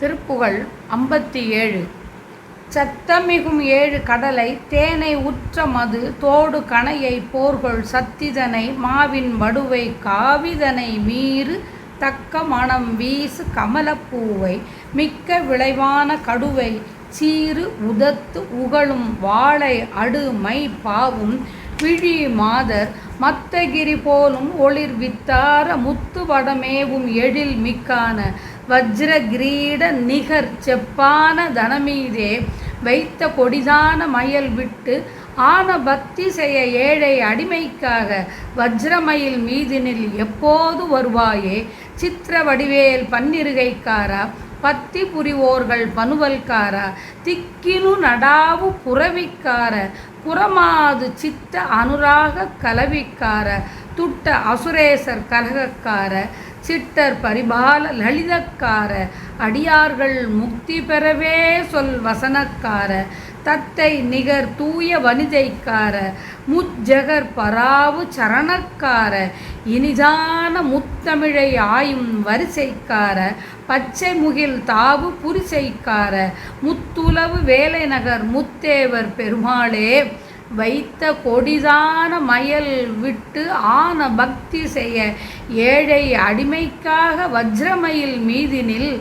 திருப்புகழ் 57. சத்தமிகும் 7 கடலை தேனை உற்ற மது தோடு கணையை போர்கொள் சத்திதனை மாவின் வடுவை காவிதனை மீறு தக்க மணம் வீசு கமலப்பூவை மிக்க விளைவான கடுவை சீறு உதத்து உகழும் வாழை அடு மை பாவும் விழி மாதர் மத்தகிரி போலும் ஒளிர் வித்தார முத்து வடமேவும் எழில் மிக்கான வஜ்ர கிரீட நிகர் செப்பான தனமீதே வைத்த கொடிதான மயல் விட்டு ஆன பக்தி செய்ய ஏழை அடிமைக்காக வஜ்ரமயில் மீதினில் எப்போது வருவாயே சித்திர வடிவேல் பன்னிருகைக்காரா பத்தி புரிவோர்கள் பனுவல்காரா திக்கினு நடாவு புறவிக்கார புறமாது சித்த அனுராக கலவிக்கார துட்ட அசுரேசர் கலகக்கார சிட்டர் பரிபால லலிதக்கார அடியார்கள் முக்தி பெறவே சொல் வசனக்கார தத்தை நிகர் தூய வனிதைக்கார முஜ்ஜகர் பராவு சரணக்கார இனிதான முத்தமிழை ஆயும் வரிசைக்கார பச்சை முகில் தாவு புரிசைக்கார முத்துலவு வேலை நகர் முத்தேவர் பெருமாளே வைத்த கொடிதான மயல் விட்டு ஆன பக்தி செய்ய ஏழை அடிமைக்காக வஜ்ரமயில் மீதினில்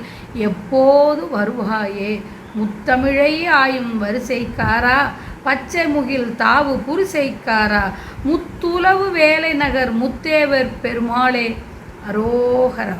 எப்போது வருவாயே முத்தமிழை ஆயும் வரிசைக்காரா பச்சை முகில் தாவு புரிசைக்காரா முத்துலவு வேலை நகர் முத்தேவர் பெருமாளே அரோகரா.